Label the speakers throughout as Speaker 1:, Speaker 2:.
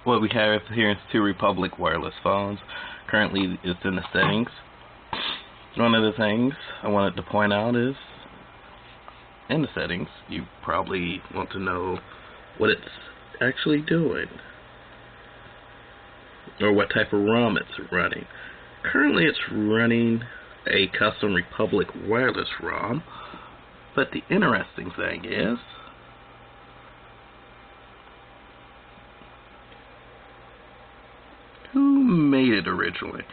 Speaker 1: what we have here is two Republic wireless phones. Currently, it's in the settings. One of the things I wanted to point out is, in the settings, you probably want to know what it's actually doing, or what type of ROM it's running. Currently, it's running a custom Republic wireless ROM, but the interesting thing is, who made it originally?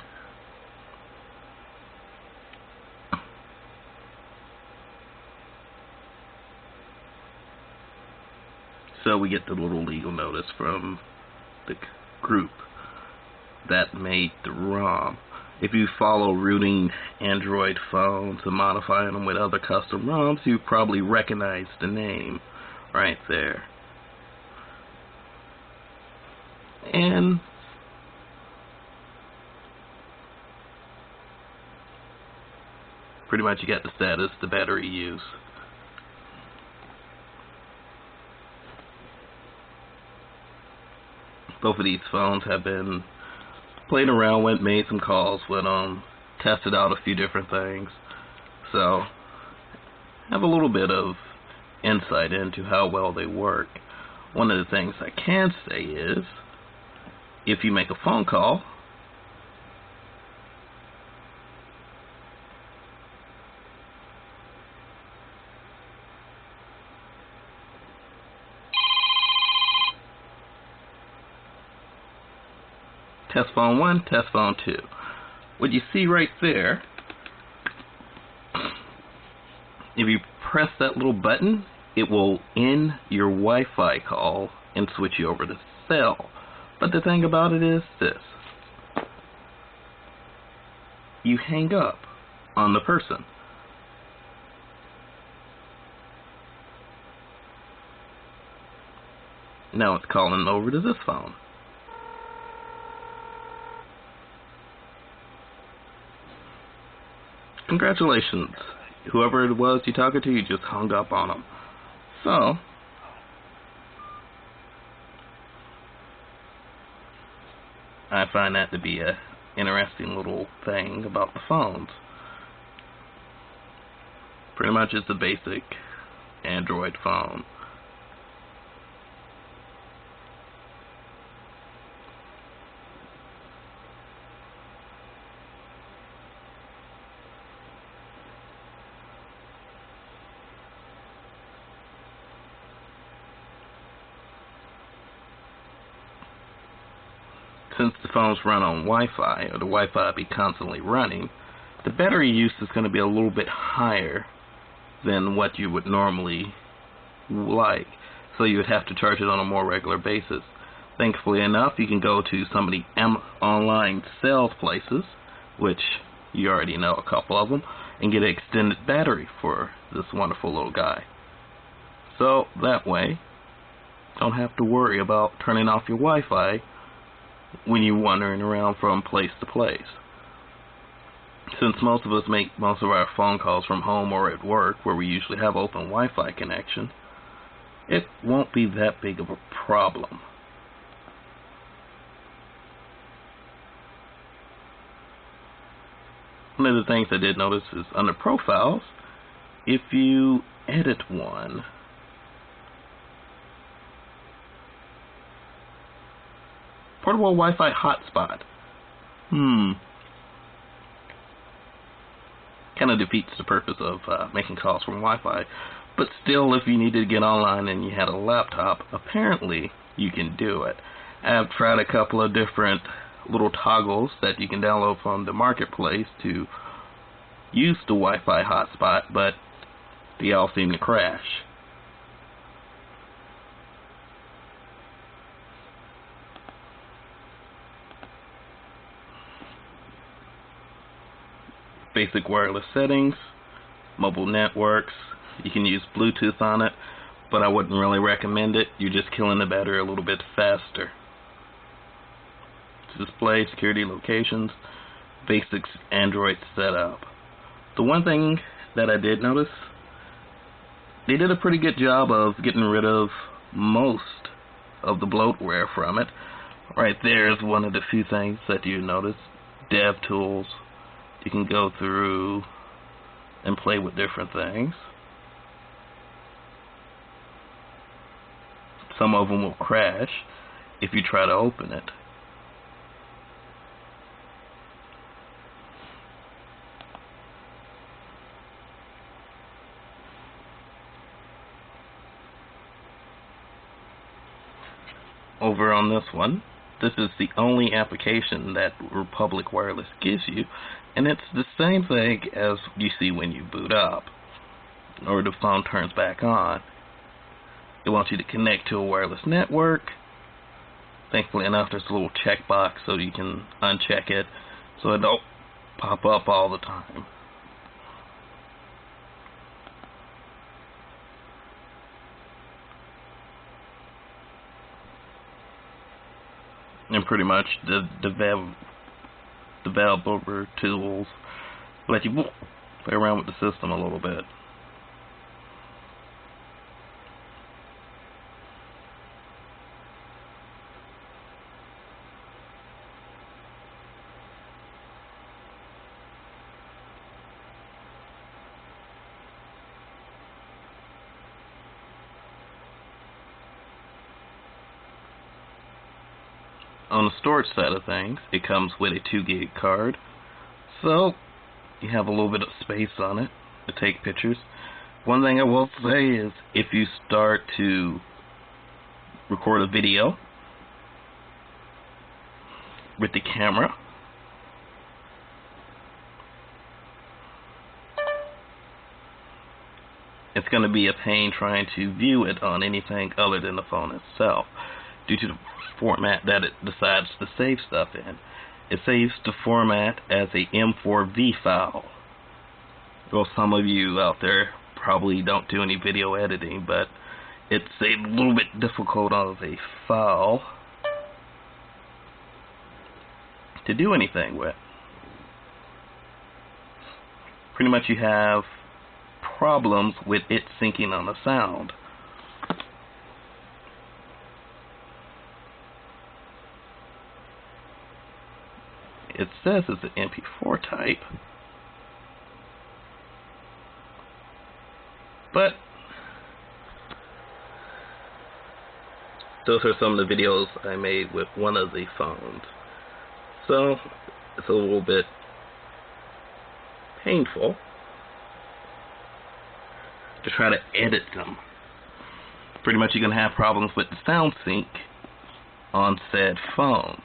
Speaker 1: So we get the little legal notice from the group that made the ROM. If you follow rooting Android phones and modifying them with other custom ROMs, you probably recognize the name right there. And pretty much you got the status, the battery use. Both of these phones have been played around with, made some calls with them, tested out a few different things. So, have a little bit of insight into how well they work. One of the things I can say is, if you make a phone call, test phone 1, test phone 2. What you see right there, if you press that little button, it will end your Wi-Fi call and switch you over to cell. But the thing about it is this: you hang up on the person. Now it's calling over to this phone. Congratulations. Whoever it was you talking to, you just hung up on them. So, I find that to be a interesting little thing about the phones. Pretty much it's a basic Android phone. Since the phones run on Wi-Fi, or the Wi-Fi be constantly running, the battery use is going to be a little bit higher than what you would normally like. So you would have to charge it on a more regular basis. Thankfully enough, you can go to some of the online sales places, which you already know a couple of them, and get an extended battery for this wonderful little guy. So that way, don't have to worry about turning off your Wi-Fi when you're wandering around from place to place. Since most of us make most of our phone calls from home or at work, where we usually have open Wi-Fi connection, it won't be that big of a problem. One of the things I did notice is under profiles, if you edit one, portable Wi-Fi hotspot. Kind of defeats the purpose of making calls from Wi-Fi. But still, if you needed to get online and you had a laptop, apparently you can do it. I've tried a couple of different little toggles that you can download from the marketplace to use the Wi-Fi hotspot, but they all seem to crash. Basic wireless settings, mobile networks. You can use Bluetooth on it, but I wouldn't really recommend it. You're just killing the battery a little bit faster. Display, security, locations, basics, Android setup. The one thing that I did notice, they did a pretty good job of getting rid of most of the bloatware from it. Right there is one of the few things that you notice. DevTools. You can go through and play with different things. Some of them will crash if you try to open it. Over on this one, this is the only application that Republic Wireless gives you, and it's the same thing as you see when you boot up or the phone turns back on. It wants you to connect to a wireless network. Thankfully enough, there's a little checkbox so you can uncheck it so it don't pop up all the time. And pretty much the developer tools let you play around with the system a little bit. On the storage side of things, it comes with a 2 gig card, so you have a little bit of space on it to take pictures. One thing I will say is if you start to record a video with the camera, it's going to be a pain trying to view it on anything other than the phone itself due to the format that it decides to save stuff in. It saves the format as a M4V file. Well, some of you out there probably don't do any video editing, but it's a little bit difficult of a file to do anything with. Pretty much you have problems with it syncing on the sound. It says it's an MP4 type, but those are some of the videos I made with one of the phones, so it's a little bit painful to try to edit them. Pretty much you're going to have problems with the sound sync on said phones.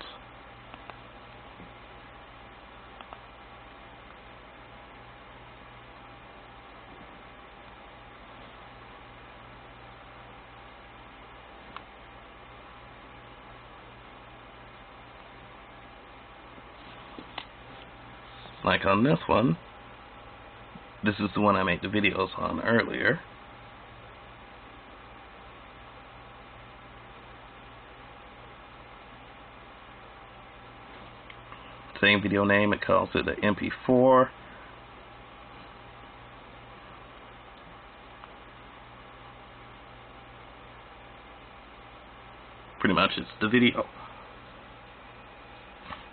Speaker 1: Like on this one, this is the one I made the videos on earlier. Same video name, it calls it an MP4. Pretty much it's the video.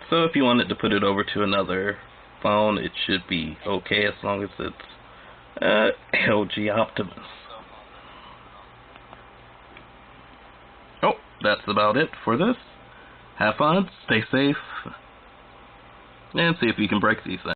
Speaker 1: So if you wanted to put it over to another phone, it should be okay as long as it's LG Optimus. Oh, that's about it for this. Have fun, stay safe, and see if you can break these things.